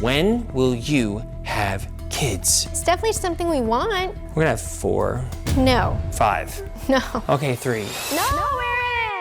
when will you have kids? It's definitely something we want. We're gonna have 4. No. 5. No. Okay, 3. No,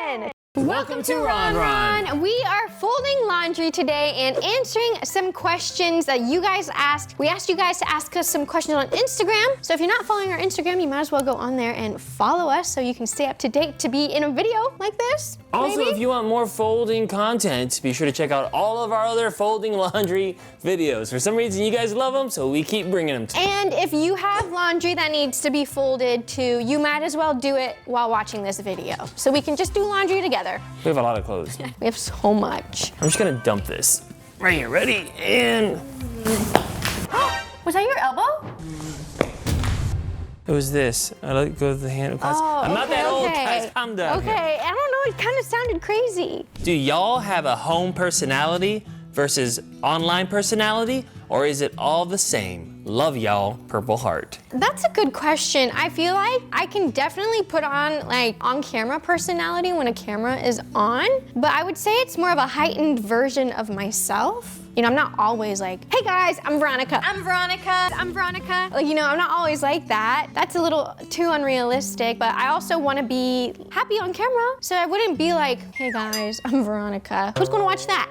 Aaron! Welcome to RonRon. We are folding laundry today and answering some questions that you guys asked. We asked you guys to ask us some questions on Instagram. So if you're not following our Instagram, you might as well go on there and follow us so you can stay up to date to be in a video like this. Also, maybe? if you want more folding content, be sure to check out all of our other folding laundry videos. For some reason, you guys love them, so we keep bringing them to you. And if you have laundry that needs to be folded too, you might as well do it while watching this video. So we can just do laundry together. We have a lot of clothes. We have so much. I'm just gonna dump this. Right here, ready? And... Was that your elbow? It was this. I let go of the hand. I'm not that old, guys. Calm down. Okay, I don't know, it kind of sounded crazy. Do y'all have a home personality versus online personality, or is it all the same? Love y'all, Purple Heart. That's a good question. I feel like I can definitely put on like on-camera personality when a camera is on, but I would say it's more of a heightened version of myself. You know, I'm not always like, hey guys, I'm Veronica. I'm Veronica. I'm Veronica. Like, you know, I'm not always like that. That's a little too unrealistic, but I also want to be happy on camera. So I wouldn't be like, hey guys, I'm Veronica. Who's gonna watch that?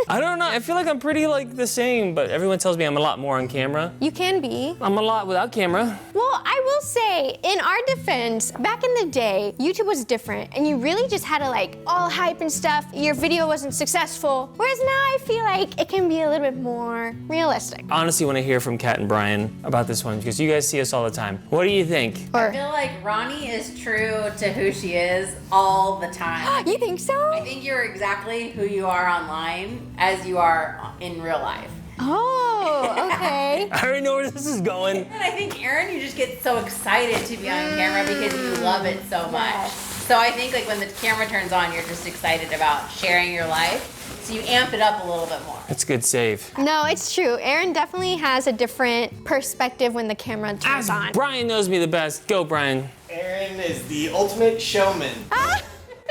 I don't know, I feel like I'm pretty like the same, but everyone tells me I'm a lot more on camera. You can be. I'm a lot without camera. Well, I will say, in our defense, back in the day, YouTube was different, and you really just had to like all hype and stuff. Your video wasn't successful. Whereas now I feel like it can be a little bit more realistic. Honestly, want to hear from Kat and Brian about this one because you guys see us all the time. What do you think? I feel like Ronnie is true to who she is all the time. You think so? I think you're exactly who you are online as you are in real life. Oh, okay. I already know where this is going. And I think, Aaron, you just get so excited to be on camera because you love it so much. So I think like when the camera turns on, you're just excited about sharing your life. So you amp it up a little bit more. It's a good save. No, it's true. Aaron definitely has a different perspective when the camera turns on. Brian knows me the best. Go, Brian. Aaron is the ultimate showman.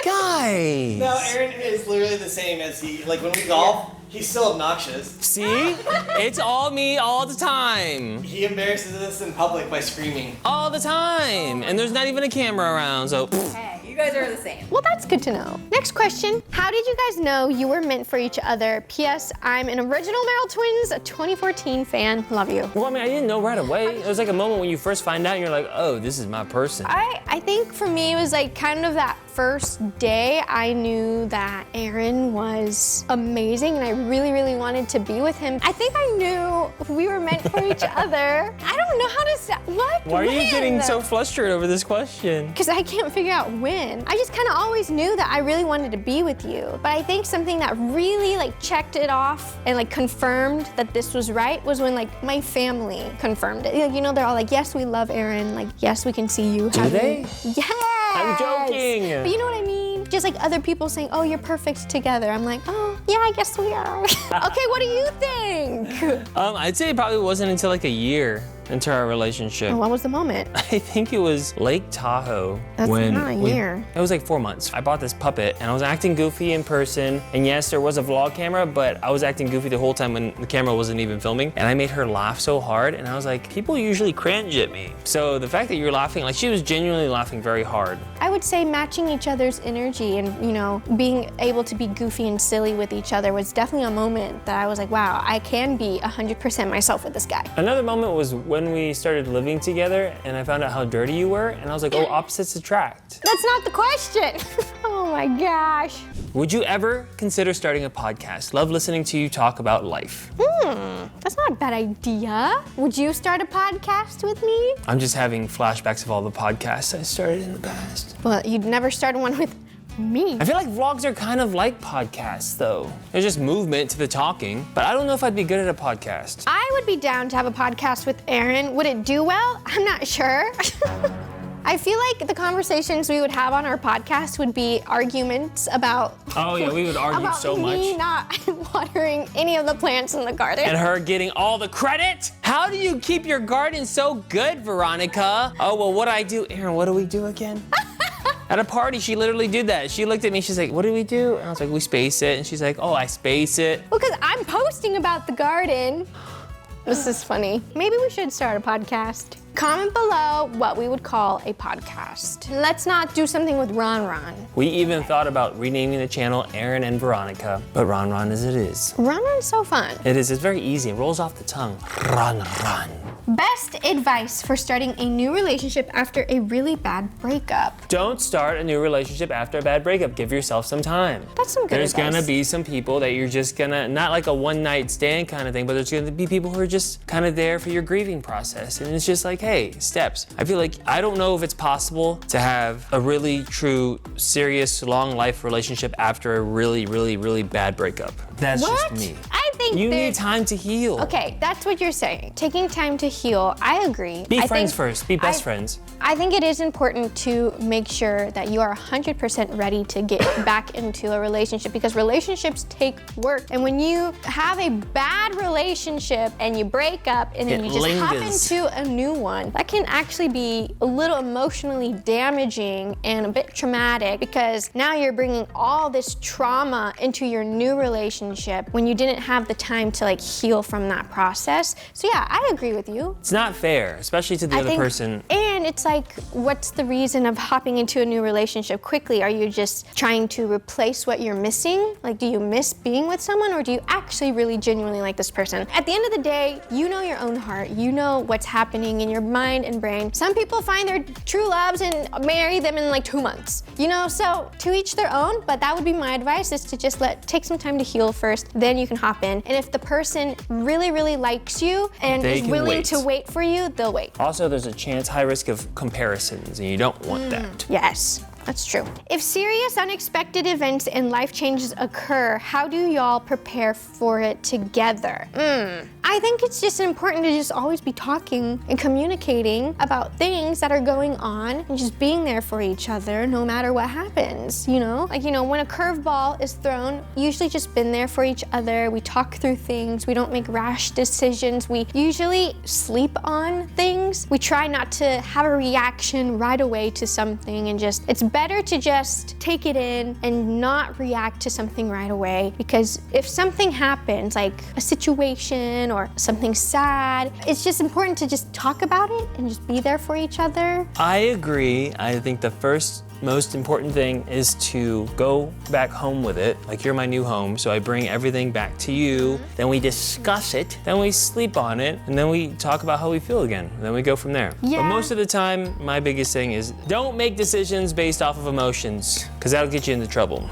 Guys. No, Aaron is literally the same as he, like when we golf, he's still obnoxious. See? It's all me all the time. He embarrasses us in public by screaming. All the time. And there's not even a camera around, so. Hey, you guys are the same. Well, that's good to know. Next question. How did you guys know you were meant for each other? P.S. I'm an original Merrill Twins 2014 fan. Love you. Well, I mean, I didn't know right away. It was like a moment when you first find out and you're like, oh, this is my person. I think for me it was like kind of that first day I knew that Aaron was amazing and I really, really wanted to be with him. I think I knew we were meant for each other. I don't know how to say, what? Why are you getting so flustered over this question? Because I can't figure out when. I just kind of always knew that I really wanted to be with you. But I think something that really like checked it off and like confirmed that this was right was when like my family confirmed it. Like, you know, they're all like, yes, we love Aaron. Like, yes, we can see you. Do they? Yes. I'm joking. But you know what I mean? Just like other people saying, oh, you're perfect together. I'm like, oh, yeah, I guess we are. Okay, what do you think? I'd say it probably wasn't until like a year into our relationship. What was the moment? I think it was Lake Tahoe. That's not a year. It was like 4 months. I bought this puppet and I was acting goofy in person. And yes, there was a vlog camera, but I was acting goofy the whole time when the camera wasn't even filming. And I made her laugh so hard. And I was like, people usually cringe at me. So the fact that you're laughing, like she was genuinely laughing very hard. I would say matching each other's energy and, you know, being able to be goofy and silly with each other was definitely a moment that I was like, wow, I can be 100% myself with this guy. Another moment was when we started living together and I found out how dirty you were. And I was like, oh, opposites attract. That's not the question. Oh my gosh. Would you ever consider starting a podcast? Love listening to you talk about life. That's not a bad idea. Would you start a podcast with me? I'm just having flashbacks of all the podcasts I started in the past. Well, you'd never start one with me. I feel like vlogs are kind of like podcasts though. There's just movement to the talking, but I don't know if I'd be good at a podcast. I would be down to have a podcast with Aaron. Would it do well? I'm not sure. I feel like the conversations we would have on our podcast would be arguments about. Oh yeah, we would argue so much. About me not watering any of the plants in the garden. And her getting all the credit? How do you keep your garden so good, Veronica? Oh, well, what I do, Aaron, what do we do again? At a party, she literally did that. She looked at me, she's like, what did we do? And I was like, we space it. And she's like, oh, I space it. Well, because I'm posting about the garden. This is funny. Maybe we should start a podcast. Comment below what we would call a podcast. Let's not do something with RonRon. We even thought about renaming the channel Aaron and Veronica, but RonRon as it is. RonRon's so fun. It is, it's very easy, it rolls off the tongue. RonRon. Best advice for starting a new relationship after a really bad breakup. Don't start a new relationship after a bad breakup. Give yourself some time. That's some good There's advice. gonna be some people that you're just gonna, not like a one night stand kind of thing, but there's gonna be people who are just kind of there for your grieving process. And it's just like, hey, steps. I feel like, I don't know if it's possible to have a really true, serious, long life relationship after a really, really, really bad breakup. That's What? just me. I think You there- need time to heal. Okay, that's what you're saying. Taking time to heal, I agree. Be I friends think- first, be best friends. I think it is important to make sure that you are 100% ready to get back into a relationship because relationships take work. And when you have a bad relationship and you break up and then It you just hop lingers. into a new one, that can actually be a little emotionally damaging and a bit traumatic because now you're bringing all this trauma into your new relationship when you didn't have the time to like heal from that process. So yeah, I agree with you. It's not fair, especially to the other person. And it's like, what's the reason of hopping into a new relationship quickly? Are you just trying to replace what you're missing? Like, do you miss being with someone or do you actually really genuinely like this person? At the end of the day, you know your own heart. You know what's happening in your mind and brain. Some people find their true loves and marry them in like 2 months. You know, so to each their own, but that would be my advice is to just take some time to heal first, then you can hop in. And if the person really, really likes you and They is can willing wait. to wait for you, they'll wait. Also, there's a chance, high risk of comparisons, and you don't want that. Yes, that's true. If serious unexpected events and life changes occur, how do y'all prepare for it together? I think it's just important to just always be talking and communicating about things that are going on and just being there for each other no matter what happens, you know? Like, you know, when a curveball is thrown, usually just been there for each other. We talk through things. We don't make rash decisions. We usually sleep on things. We try not to have a reaction right away to something and just, it's better to just take it in and not react to something right away because if something happens, like a situation or something sad, it's just important to just talk about it and just be there for each other. I agree. I think the first most important thing is to go back home with it. Like, you're my new home, so I bring everything back to you. Then we discuss it, then we sleep on it, and then we talk about how we feel again. And then we go from there. Yeah. But most of the time, my biggest thing is don't make decisions based off of emotions, because that'll get you into trouble.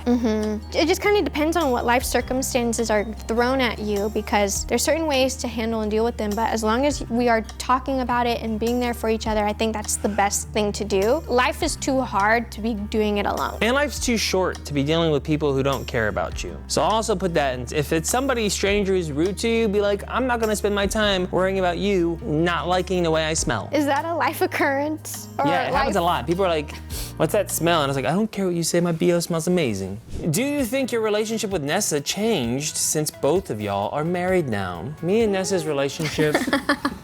It just kind of depends on what life circumstances are thrown at you because there's certain ways to handle and deal with them, but as long as we are talking about it and being there for each other, I think that's the best thing to do. Life is too hard to be doing it alone. And life's too short to be dealing with people who don't care about you. So I'll also put that in, if it's somebody stranger who's rude to you, be like, I'm not gonna spend my time worrying about you not liking the way I smell. Is that a life occurrence? Or Yeah, it happens a lot. People are like, what's that smell? And I was like, I don't care what you say, my BO smells amazing. Do you think your relationship with Nessa changed since both of y'all are married now? Me and Nessa's relationship,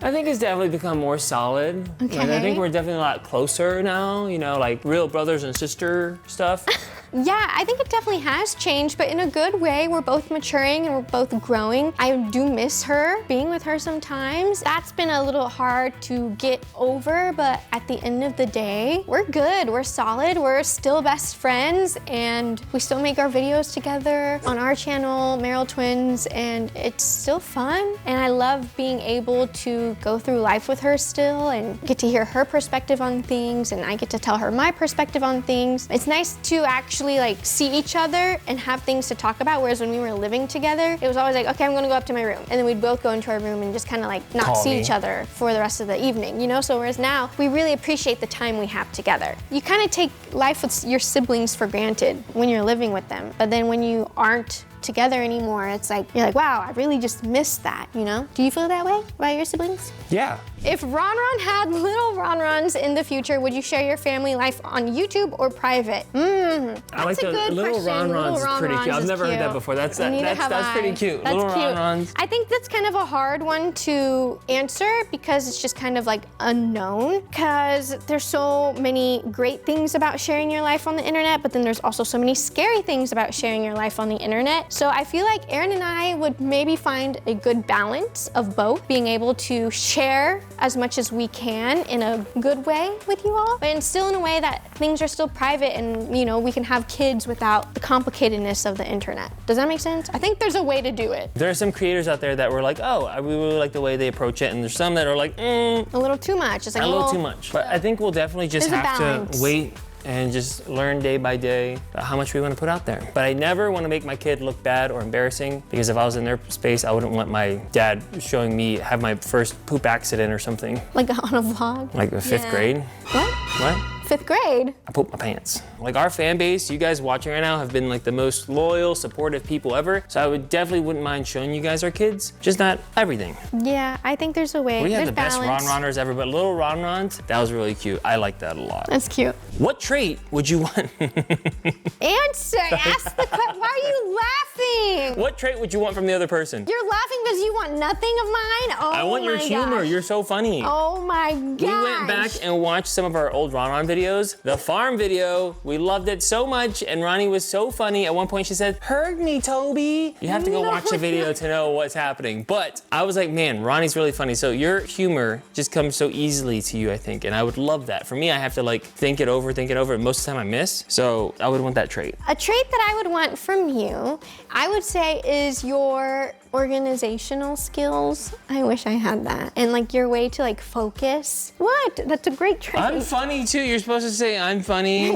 I think it's definitely become more solid. Like, I Okay. think we're definitely a lot closer now, you know, like real brothers and sister stuff. Yeah, I think it definitely has changed, but in a good way. We're both maturing and we're both growing. I do miss her, being with her sometimes. That's been a little hard to get over, but at the end of the day, we're good, we're solid, we're still best friends, and we still make our videos together on our channel, Merrill Twins, and it's still fun. And I love being able to go through life with her still and get to hear her perspective on things, and I get to tell her my perspective on things. It's nice to actually like see each other and have things to talk about, whereas when we were living together, it was always like, okay, I'm gonna go up to my room. And then we'd both go into our room and just kind of like not Call see me. each other for the rest of the evening, you know? So whereas now, we really appreciate the time we have together. You kind of take life with your siblings for granted when you're living with them, but then when you aren't together anymore, it's like, you're like, wow, I really just missed that, you know? Do you feel that way about your siblings? Yeah. If RonRon had little RonRons in the future, would you share your family life on YouTube or private? I like the little RonRons is pretty cute. I've never heard that before. That's pretty cute. That's little cute. RonRons. I think that's kind of a hard one to answer because it's just kind of like unknown, because there's so many great things about sharing your life on the internet, but then there's also so many scary things about sharing your life on the internet. So I feel like Aaron and I would maybe find a good balance of both, being able to share as much as we can in a good way with you all, but still in a way that things are still private and, you know, we can have kids without the complicatedness of the internet. Does that make sense? I think there's a way to do it. There are some creators out there that were like, oh, I really like the way they approach it, and there's some that are like, a little too much. It's like a little too much. But I think we'll definitely just have to wait and just learn day by day how much we want to put out there. But I never want to make my kid look bad or embarrassing, because if I was in their space, I wouldn't want my dad showing me have my first poop accident or something. Like on a vlog? Like the fifth grade. What? What? 5th grade? I pooped my pants. Like our fan base, you guys watching right now have been like the most loyal, supportive people ever. So I would definitely wouldn't mind showing you guys our kids, just not everything. Yeah, I think there's a way. We have there's the best balance. RonRoners ever, but little RonRons, that was really cute. I like that a lot. That's cute. What trait would you want? Answer, ask the question. Why are you laughing? What trait would you want from the other person? You're laughing because you want nothing of mine? Oh, I want your humor. Gosh. You're so funny. Oh my gosh. We went back and watched some of our old RonRon videos. The farm video, we loved it so much, and Ronnie was so funny. At one point she said, "Heard me, Toby." You have to go watch the video to know what's happening. But I was like, man, Ronnie's really funny. So your humor just comes so easily to you, I think, and I would love that. For me, I have to like think it over, and most of the time I miss. So I would want that trait. A trait that I would want from you, I would say, is your organizational skills. I wish I had that. And like your way to like focus. What? That's a great trait. I'm funny too. You're supposed to say I'm funny.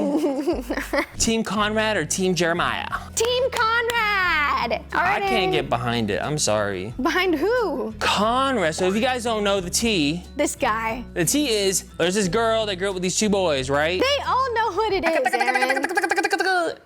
Team Conrad or Team Jeremiah? Team Conrad. All right. I can't get behind it. I'm sorry. Behind who? Conrad. So if you guys don't know the T. This guy. The T is, there's this girl that grew up with these two boys, right? They all know what it is, Aaron.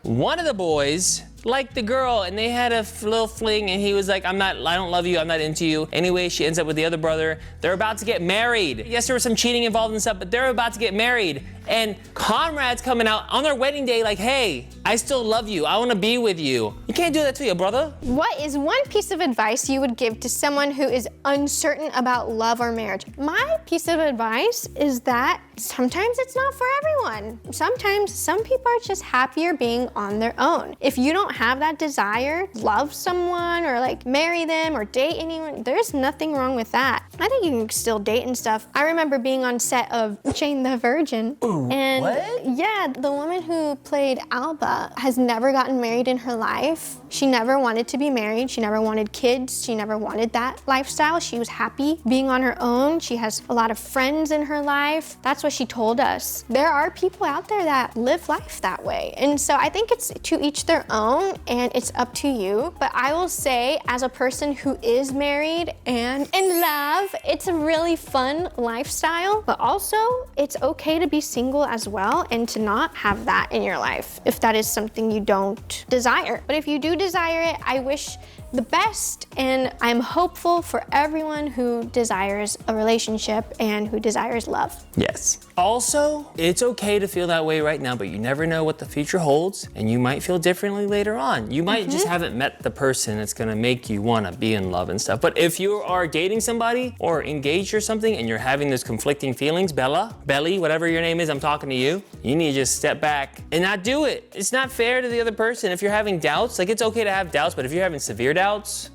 One of the boys liked the girl, and they had a little fling, and he was like, I don't love you, I'm not into you. Anyway, she ends up with the other brother. They're about to get married. Yes, there was some cheating involved and stuff, but they're about to get married. And Conrad's coming out on their wedding day like, hey, I still love you. I want to be with you. You can't do that to your brother. What is one piece of advice you would give to someone who is uncertain about love or marriage? My piece of advice is that sometimes it's not for everyone. Sometimes some people are just happier being on their own. If you don't have that desire, love someone or like marry them or date anyone, there's nothing wrong with that. I think you can still date and stuff. I remember being on set of Jane the Virgin. And what? Yeah, the woman who played Alba has never gotten married in her life. She never wanted to be married. She never wanted kids. She never wanted that lifestyle. She was happy being on her own. She has a lot of friends in her life. That's what she told us. There are people out there that live life that way. And so I think it's to each their own, and it's up to you. But I will say, as a person who is married and in love, it's a really fun lifestyle, but also it's okay to be single as well and to not have that in your life if that is something you don't desire. But if you do desire it, I wish the best, and I'm hopeful for everyone who desires a relationship and who desires love. Yes. Also, it's okay to feel that way right now, but you never know what the future holds, and you might feel differently later on. You might just haven't met the person that's gonna make you wanna be in love and stuff. But if you are dating somebody or engaged or something and you're having those conflicting feelings, Belly, whatever your name is, I'm talking to you, you need to just step back and not do it. It's not fair to the other person. If you're having doubts, like it's okay to have doubts, but if you're having severe doubts,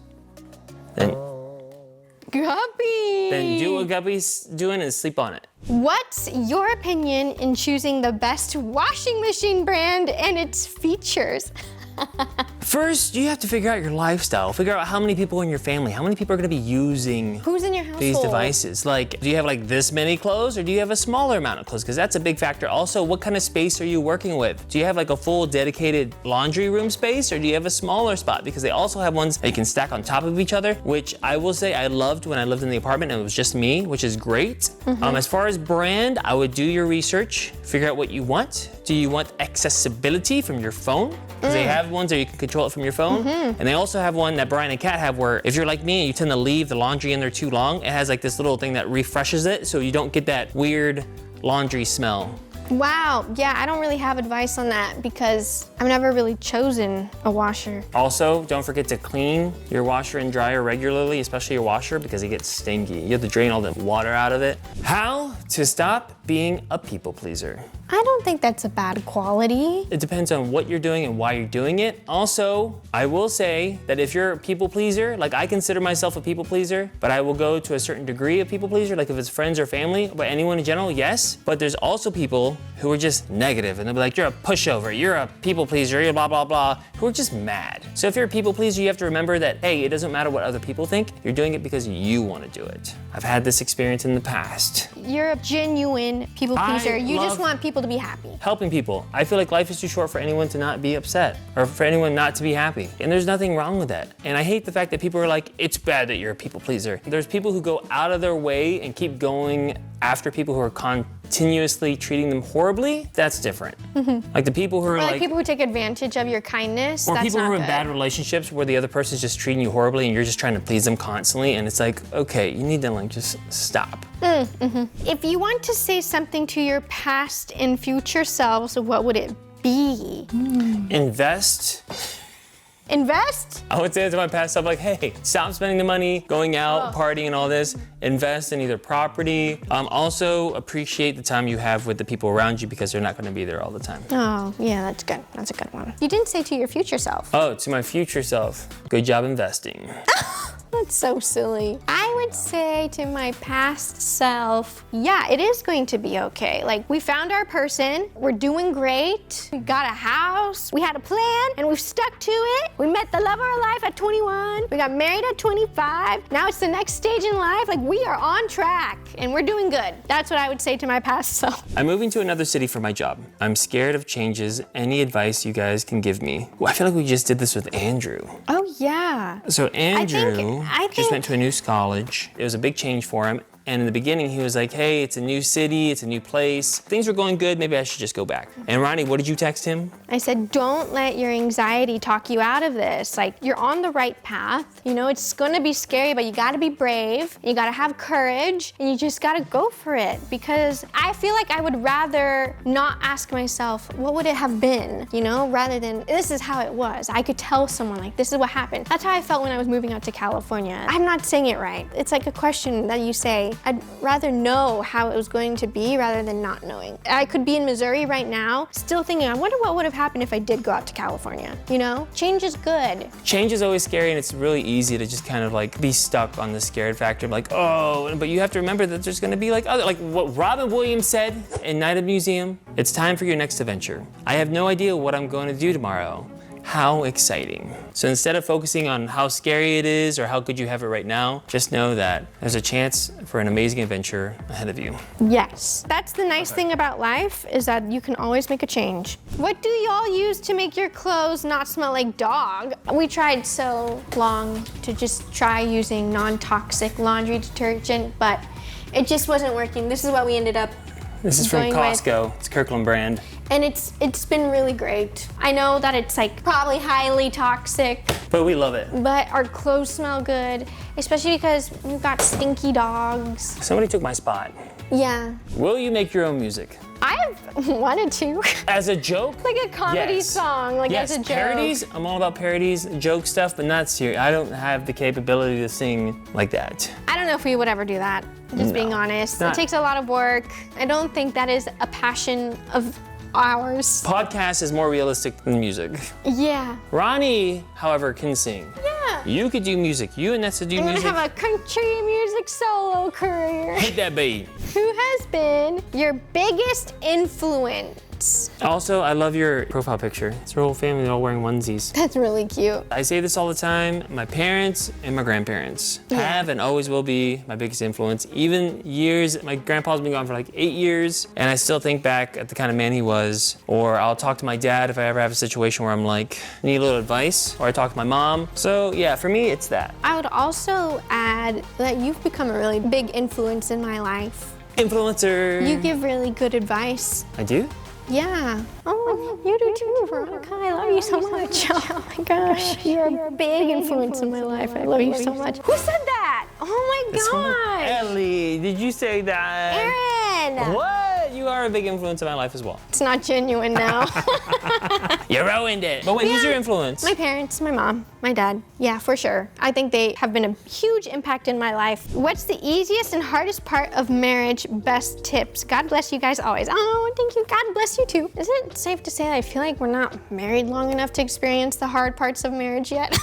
then Guppy! Then do what Guppy's doing and sleep on it. What's your opinion in choosing the best washing machine brand and its features? First, you have to figure out your lifestyle. Figure out how many people in your family, how many people are gonna be using Who's in your household? these devices. Like, do you have like this many clothes or do you have a smaller amount of clothes? Because that's a big factor. Also, what kind of space are you working with? Do you have like a full dedicated laundry room space or do you have a smaller spot? Because they also have ones that you can stack on top of each other, which I will say I loved when I lived in the apartment and it was just me, which is great. As far as brand, I would do your research, figure out what you want. Do you want accessibility from your phone? Because they have ones that you can control control it from your phone. And they also have one that Brian and Kat have where if you're like me and you tend to leave the laundry in there too long, it has like this little thing that refreshes it so you don't get that weird laundry smell. Wow, yeah, I don't really have advice on that because I've never really chosen a washer. Also, don't forget to clean your washer and dryer regularly, especially your washer, because it gets stinky. You have to drain all the water out of it. How to stop being a people pleaser. I don't think that's a bad quality. It depends on what you're doing and why you're doing it. Also, I will say that if you're a people pleaser, like I consider myself a people pleaser, but I will go to a certain degree of people pleaser, like if it's friends or family, but anyone in general, yes. But there's also people who are just negative and they'll be like, you're a pushover, you're a people pleaser, you're blah, blah, blah, who are just mad. So if you're a people pleaser, you have to remember that, hey, it doesn't matter what other people think, you're doing it because you want to do it. I've had this experience in the past. You're a genuine people pleaser. You just love want people to be happy. Helping people. I feel like life is too short for anyone to not be upset or for anyone not to be happy. And there's nothing wrong with that. And I hate the fact that people are like, it's bad that you're a people pleaser. There's people who go out of their way and keep going after people who are continuously treating them horribly. That's different. Like the people who are Or like people who take advantage of your kindness. or That's people not who are in good. bad relationships where the other person's just treating you horribly and you're just trying to please them constantly. And it's like, okay, you need to like just stop. If you want to say something to your past and future selves, what would it be? Invest. Invest? I would say to my past self, like, hey, stop spending the money, going out, partying and all this. Invest in either property. Also appreciate the time you have with the people around you because they're not gonna be there all the time. Oh, yeah, that's good. That's a good one. You didn't say to your future self. Oh, to my future self, good job investing. That's so silly. I would say to my past self, yeah, it is going to be okay. Like, we found our person, we're doing great, we got a house, we had a plan, and we've stuck to it. We met the love of our life at 21, we got married at 25, now it's the next stage in life. Like, we are on track, and we're doing good. That's what I would say to my past self. I'm moving to another city for my job. I'm scared of changes. Any advice you guys can give me? Well, I feel like we just did this with Andrew. Oh, yeah. So Andrew I just think- went to a new college. It was a big change for him. And in the beginning, he was like, hey, it's a new city, it's a new place. Things were going good, maybe I should just go back. And Ronnie, what did you text him? I said, don't let your anxiety talk you out of this. Like, you're on the right path. You know, it's gonna be scary, but you gotta be brave. You gotta have courage, and you just gotta go for it. Because I feel like I would rather not ask myself, what would it have been? You know, rather than, this is how it was. I could tell someone, like, this is what happened. That's how I felt when I was moving out to California. I'm not saying it right. It's like a question that you say, I'd rather know how it was going to be rather than not knowing. I could be in Missouri right now, still thinking, I wonder what would have happened if I did go out to California, you know? Change is good. Change is always scary and it's really easy to just kind of like be stuck on the scared factor, like, oh, but you have to remember that there's gonna be like other, like what Robin Williams said in Night at the Museum, it's time for your next adventure. I have no idea what I'm going to do tomorrow. How exciting. So instead of focusing on how scary it is or how good you have it right now, just know that there's a chance for an amazing adventure ahead of you. Yes. That's the nice thing about life is that you can always make a change. What do y'all use to make your clothes not smell like dog? We tried so long to just try using non-toxic laundry detergent, but it just wasn't working. This is what we ended up This is from going with. Costco. It's Kirkland brand. And it's been really great. I know that it's like probably highly toxic, But we love it. but our clothes smell good, especially because we've got stinky dogs. Somebody took my spot. Yeah. Will you make your own music? I've wanted to. As a joke? Like a comedy Yes. song, like Yes, as a joke. parodies. I'm all about parodies, joke stuff, but not serious. I don't have the capability to sing like that. I don't know if we would ever do that, just being honest. not- It takes a lot of work. I don't think that is a passion of ours. Podcast is more realistic than music. Yeah. Ronnie, however, can sing. Yeah. You could do music. You and Nessa do I'm gonna music. have a country music solo career. Hit that beat. Who has been your biggest influence? Also, I love your profile picture. It's your whole family all wearing onesies. That's really cute. I say this all the time, my parents and my grandparents have and always will be my biggest influence. Even years, my grandpa's been gone for like 8 years, and I still think back at the kind of man he was. Or I'll talk to my dad if I ever have a situation where I'm like, need a little advice, or I talk to my mom. So yeah, for me, it's that. I would also add that you've become a really big influence in my life. Influencer. You give really good advice. I do? Yeah. Oh, you do too, Veronica. I love you so much. Oh my gosh, you're a big influence in my life. I love you so much. Who said that? Oh my gosh. Ellie, did you say that? Aaron. What? You are a big influence in my life as well. It's not genuine now. You ruined it. But wait, who's your influence? My parents, my mom, my dad. Yeah, for sure. I think they have been a huge impact in my life. What's the easiest and hardest part of marriage? Best tips. God bless you guys always. Oh, thank you. God bless you too. Is it safe to say that I feel like we're not married long enough to experience the hard parts of marriage yet?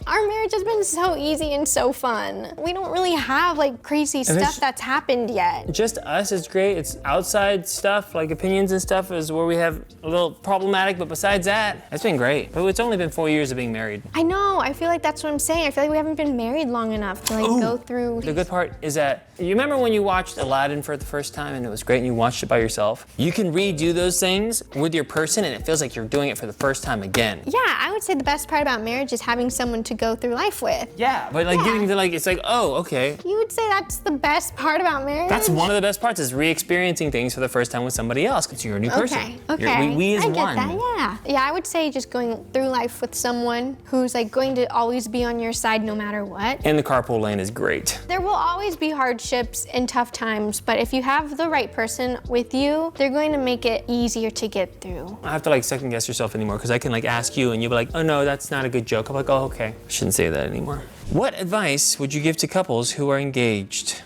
Our marriage has been so easy and so fun. We don't really have like crazy stuff that's happened yet. Just us is great. It's outside stuff, like opinions and stuff is where we have a little problematic, but besides that, it's been great. But it's only been 4 years of being married. I know, I feel like that's what I'm saying. I feel like we haven't been married long enough to like go through. The good part is that, you remember when you watched Aladdin for the first time and it was great and you watched it by yourself? You can redo those things with your person and it feels like you're doing it for the first time again. Yeah, I would say the best part about marriage is having someone to go through life with. Yeah, but like getting to like, it's like, oh, okay. You would say that's the best part about marriage? That's one of the best parts is re-experiencing things for the first time with somebody else because you're a new person. Okay, we as I get one. that, yeah. Yeah, I would say just going through life with someone who's like going to always be on your side no matter what. And the carpool lane is great. There will always be hardships and tough times, but if you have the right person with you, they're going to make it easier to get through. I have to like second guess yourself anymore because I can like ask you and you'll be like, oh no, that's not a good joke. I'm like, oh, okay. I shouldn't say that anymore. What advice would you give to couples who are engaged?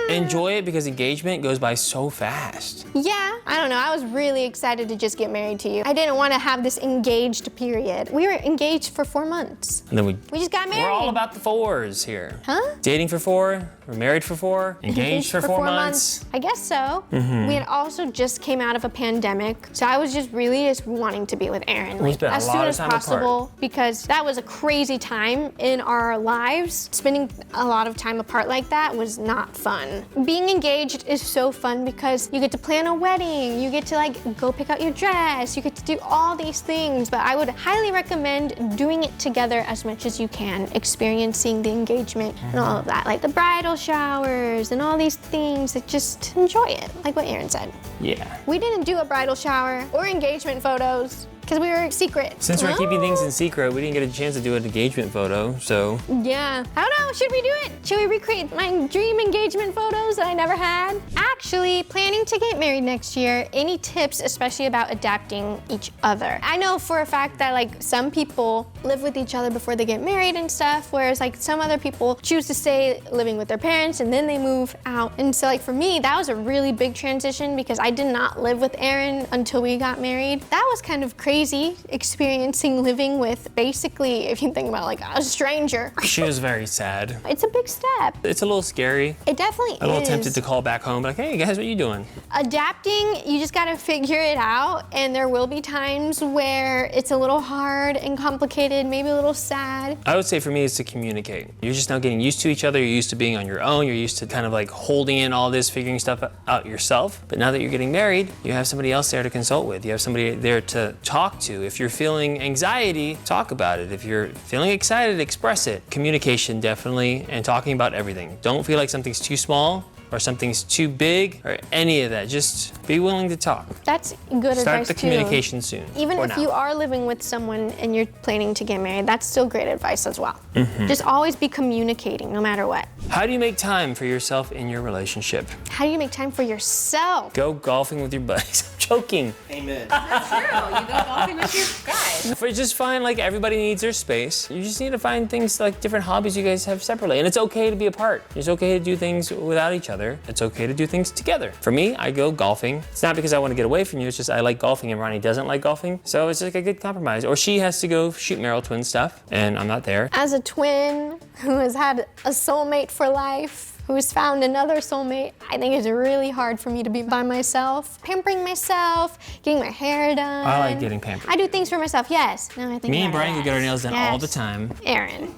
Enjoy it because engagement goes by so fast. Yeah, I don't know. I was really excited to just get married to you. I didn't want to have this engaged period. We were engaged for 4 months. And then we just got married. We're all about the 4s here. Huh? Dating for 4, we're married for 4, engaged for 4 months. I guess so. We had also just came out of a pandemic, so I was just really wanting to be with Aaron as soon as possible because that was a crazy time in our lives. Spending a lot of time apart like that was not fun. Being engaged is so fun because you get to plan a wedding, you get to like go pick out your dress, you get to do all these things, but I would highly recommend doing it together as much as you can, experiencing the engagement and all of that, like the bridal showers and all these things, that just enjoy it, like what Aaron said. Yeah. We didn't do a bridal shower or engagement photos because we were secret. Since we're keeping things in secret, we didn't get a chance to do an engagement photo, so. Yeah. I don't know, should we do it? Should we recreate my dream engagement photos that I never had? Actually, planning to get married next year, any tips, especially about adapting each other? I know for a fact that like some people live with each other before they get married and stuff, whereas like some other people choose to stay living with their parents and then they move out. And so like for me, that was a really big transition because I did not live with Aaron until we got married. That was kind of crazy experiencing living with basically, if you think about like a stranger. She was very sad. It's a big step. It's a little scary. It definitely is. A little tempted to call back home, like, hey guys, what are you doing? Adapting, you just gotta figure it out, and there will be times where it's a little hard and complicated, maybe a little sad. I would say for me, it's to communicate. You're just now getting used to each other, you're used to being on your own, you're used to kind of like holding in all this, figuring stuff out yourself. But now that you're getting married, you have somebody else there to consult with. You have somebody there to talk to. If you're feeling anxiety, talk about it. If you're feeling excited, express it. Communication definitely, and talking about everything. Don't feel like something's too small or something's too big or any of that. Just be willing to talk. That's good advice too. Start the communication soon. Even if you are living with someone and you're planning to get married, that's still great advice as well. Just always be communicating no matter what. How do you make time for yourself in your relationship? How do you make time for yourself? Go golfing with your buddies. I'm joking. Amen. That's true. You go golfing with your guys. But just find like everybody needs their space. You just need to find things like different hobbies you guys have separately. And it's okay to be apart. It's okay to do things without each other. It's okay to do things together. For me, I go golfing. It's not because I want to get away from you. It's just I like golfing and Ronnie doesn't like golfing. So it's like a good compromise. Or she has to go shoot Meryl twin stuff and I'm not there. As a twin who has had a soulmate for life, who's found another soulmate, I think it's really hard for me to be by myself. Pampering myself, getting my hair done. I like getting pampered. I do things for myself, yes. No, I think Me and about Brian it, can get our nails done all the yes. time. Aaron.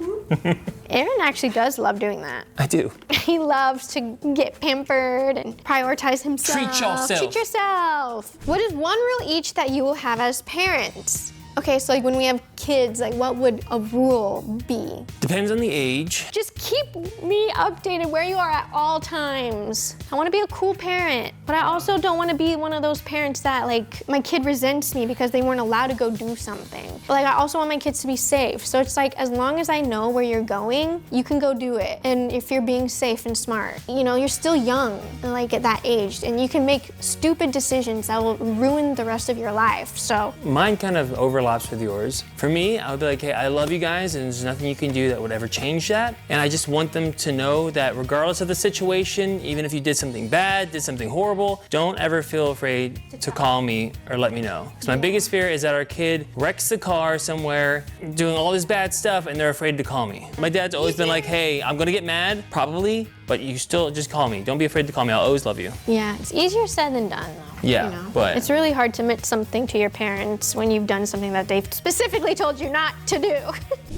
Aaron actually does love doing that. I do. He loves to get pampered and prioritize himself. Treat yourself. Treat yourself. What is one rule each that you will have as parents? Okay, so like when we have kids, like what would a rule be? Depends on the age. Just keep me updated where you are at all times. I want to be a cool parent, but I also don't want to be one of those parents that like my kid resents me because they weren't allowed to go do something. But like I also want my kids to be safe. So it's like as long as I know where you're going, you can go do it. And if you're being safe and smart, you know, you're still young, like at that age, and you can make stupid decisions that will ruin the rest of your life. So Mine kind of overlaps with yours. For me, I would be like, hey, I love you guys, and there's nothing you can do that would ever change that. And I just want them to know that regardless of the situation, even if you did something bad, did something horrible, don't ever feel afraid to call me or let me know. Because my biggest fear is that our kid wrecks the car somewhere, doing all this bad stuff, and they're afraid to call me. My dad's always been like, hey, I'm gonna get mad, probably, but you still just call me. Don't be afraid to call me. I'll always love you. yeah, it's easier said than done though. Yeah, you know? but- it's really hard to admit something to your parents when you've done something that they've specifically told you not to do.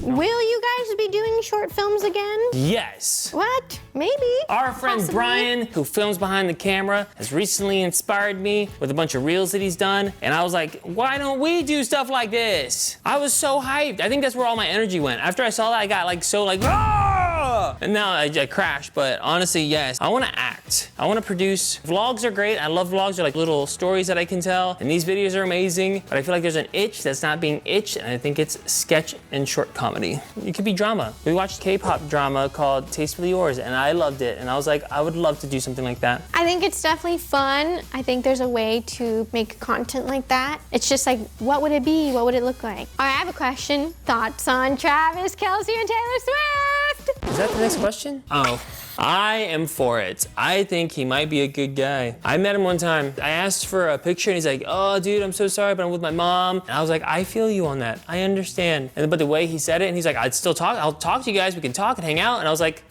Will you guys be doing short films again? Yes. What? Maybe. Our friend Possibly. Brian, who films behind the camera, has recently inspired me with a bunch of reels that he's done. And I was like, why don't we do stuff like this? I was so hyped. I think that's where all my energy went. After I saw that, I got like so like, ah! And now I crashed. But honestly, yes, I want to act. I want to produce. Vlogs are great. I love vlogs. They're like little stories that I can tell. And these videos are amazing. But I feel like there's an itch that's not being itched. And I think it's sketch and short comedy. It could be drama. We watched K-pop drama called Tastefully Yours, and I loved it. And I was like, I would love to do something like that. I think it's definitely fun. I think there's a way to make content like that. It's just like, what would it be? What would it look like? All right, I have a question. Thoughts on Travis Kelce and Taylor Swift? Is that the next question? Oh. I am for it. I think he might be a good guy. I met him one time. I asked for a picture and he's like, oh dude, I'm so sorry, but I'm with my mom. And I was like, I feel you on that. I understand. But the way he said it, and he's like, I'll talk to you guys. We can talk and hang out. And I was like,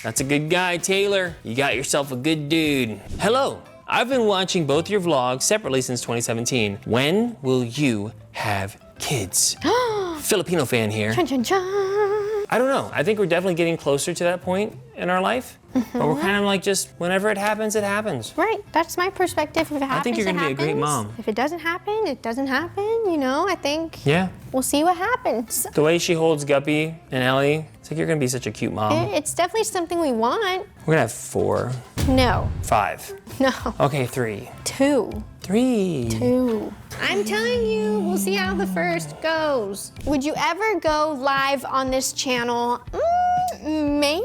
that's a good guy, Taylor. You got yourself a good dude. Hello. I've been watching both your vlogs separately since 2017. When will you have kids? Filipino fan here. Chun, chun, chun. I don't know. I think we're definitely getting closer to that point in our life. But we're kind of like just whenever it happens, it happens. Right, that's my perspective. If it happens, I think you're it gonna be a great happens. mom. If it doesn't happen, it doesn't happen. You know, I think Yeah. we'll see what happens. The way she holds Guppy and Ellie, it's like you're gonna be such a cute mom. It's definitely something we want. We're gonna have 4, No, 5. no, Okay, 3. 2. 3. I'm telling you, we'll see how the first goes. Would you ever go live on this channel? Maybe.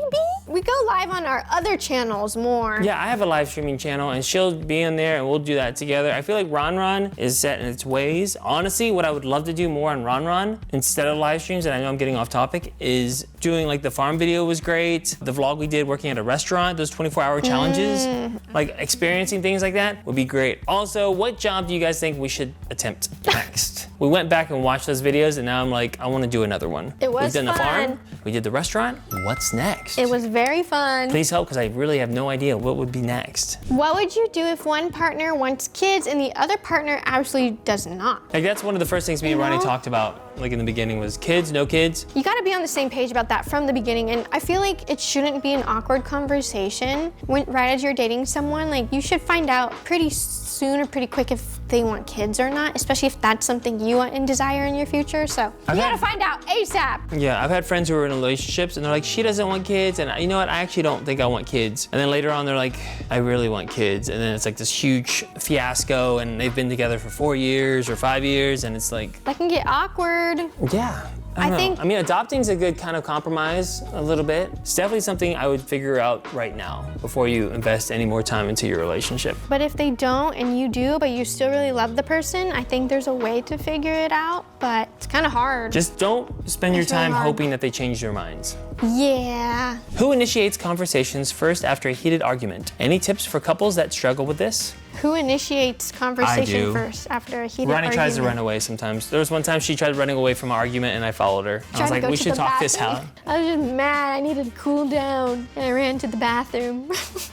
We go live on our other channels more. Yeah, I have a live streaming channel and she'll be in there and we'll do that together. I feel like RonRon is set in its ways. Honestly, what I would love to do more on RonRon instead of live streams, and I know I'm getting off topic, is doing like the farm video was great. The vlog we did working at a restaurant, those 24-hour challenges, like experiencing things like that would be great. Also, what job do you guys think we should attempt next? We went back and watched those videos and now I'm like, I want to do another one. It was We've done the fun. farm, we did the restaurant. What's next? It was very fun. Please help, because I really have no idea what would be next. What would you do if one partner wants kids and the other partner absolutely does not? Like that's one of the first things me and You Ronnie know? talked about, like in the beginning, was kids, no kids. You gotta be on the same page about that from the beginning, and I feel like it shouldn't be an awkward conversation right as you're dating someone. Like you should find out pretty soon or pretty quick if they want kids or not, especially if that's something you want and desire in your future. So you gotta find out ASAP. Yeah, I've had friends who are in relationships and they're like, she doesn't want kids, and you know what, I actually don't think I want kids. And then later on they're like, I really want kids. And then it's like this huge fiasco and they've been together for 4 years or 5 years and it's like, That can get awkward. yeah. I I don't know. think- I mean, adopting's a good kind of compromise a little bit. It's definitely something I would figure out right now before you invest any more time into your relationship. But if they don't and you do, but you still really love the person, I think there's a way to figure it out, but it's kind of hard. Just don't spend your It's really time hard. hoping that they change their minds. Yeah. Who initiates conversations first after a heated argument? Any tips for couples that struggle with this? Who initiates conversation do. first after a heated Ronnie argument? tries to run away sometimes. There was one time she tried running away from an argument and I followed her. I was Tried to like, go we to should the talk this out. bathroom. I was just mad. I needed to cool down. And I ran to the bathroom.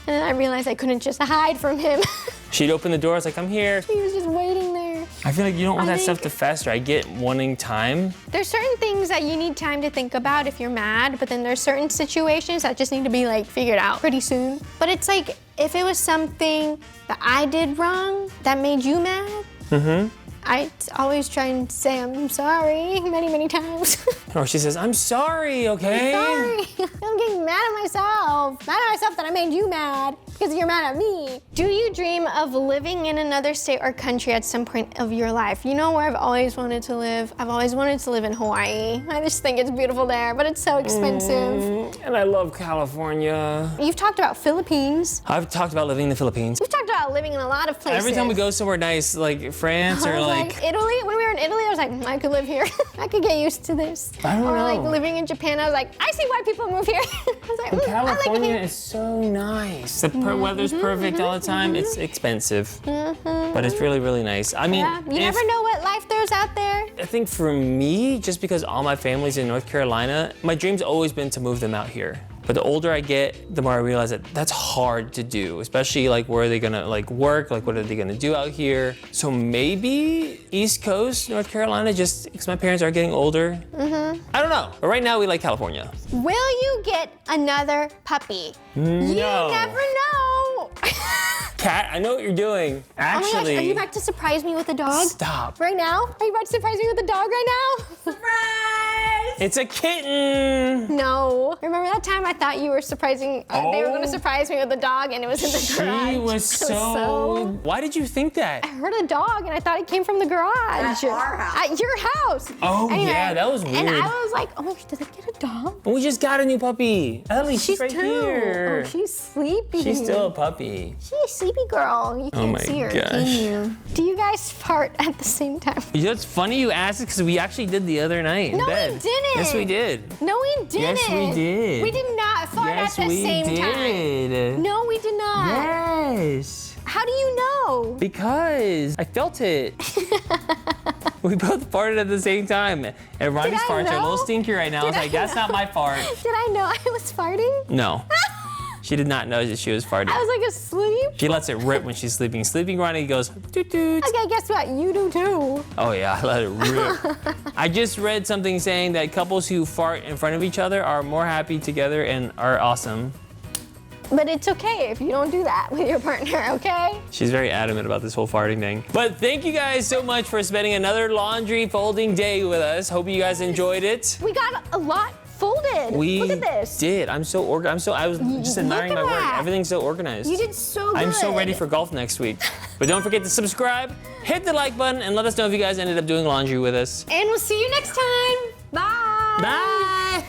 And then I realized I couldn't just hide from him. She'd open the door, I was like, I'm here. He was just waiting there. I feel like you don't want I that stuff to think- fester. I get wanting time. There's certain things that you need time to think about if you're mad, but then there's certain situations that just need to be like figured out pretty soon. But it's like, if it was something that I did wrong that made you mad, I always try and say I'm sorry many, many times. Or she says, I'm sorry, okay? Sorry. I'm getting mad at myself. Mad at myself that I made you mad because you're mad at me. Do you dream of living in another state or country at some point of your life? You know where I've always wanted to live? I've always wanted to live in Hawaii. I just think it's beautiful there, but it's so expensive. And I love California. You've talked about Philippines. I've talked about living in the Philippines. We've talked about living in a lot of places. Every time we go somewhere nice, like France I or was like Italy, when we were in Italy, I was like, I could live here. I could get used to this. I don't or know. like living in Japan, I was like, I see why people move here. I was like, I like it California here. is so nice. The weather's perfect all the time. It's expensive, but it's really, really nice. I mean, Yeah, you never know what life there's out there. I think for me, just because all my family's in North Carolina, my dream's always been to move them out here. But the older I get, the more I realize that that's hard to do, especially like where are they gonna like work, like what are they gonna do out here? So maybe East Coast, North Carolina, just because my parents are getting older. I don't know, but right now we like California. Will you get another puppy? No. You never know. Kat, I know what you're doing. Oh my gosh, Actually, are you about to surprise me with a dog? stop. Right now? Are you about to surprise me with a dog right now? Surprise! It's a kitten. No. Remember that time I thought you were surprising, they were gonna surprise me with a dog and it was in the garage? She was so... Why did you think that? I heard a dog and I thought it came from the garage. At our house. At your house. Oh, yeah, that was And weird. I was like, oh, did I get a dog? We just got a new puppy. Ellie, she's right two. here. Oh, she's sleepy. She's still a puppy. She's a sleepy girl. You can't my see her, gosh. can you? Do you guys fart at the same time? You know, it's funny you asked it because we actually did the other night in No, we bed. didn't. Yes, we did. No, we didn't. Yes, we did. We did not fart Yes, at the we same time. did. No, we did not. Yes. How do you know? Because I felt it. We both farted at the same time. And Ronnie's I farts are a little know? stinky right now. I was Did like, I that's not know? my fart. Did I know I was farting? No. She did not know that she was farting. I was like asleep. She lets it rip when she's sleeping. Sleeping Ronnie goes, toot toot. Okay, guess what? You do too. Oh yeah, I let it rip. I just read something saying that couples who fart in front of each other are more happy together and are awesome. But it's okay if you don't do that with your partner, okay? She's very adamant about this whole farting thing. But thank you guys so much for spending another laundry folding day with us. Hope you guys enjoyed it. We got a lot folded. We Look at this. did. I'm so organized. I was just admiring look my at work. that. Everything's so organized. You did so good. I'm so ready for golf next week. But don't forget to subscribe, hit the like button, and let us know if you guys ended up doing laundry with us. And we'll see you next time. Bye. Bye.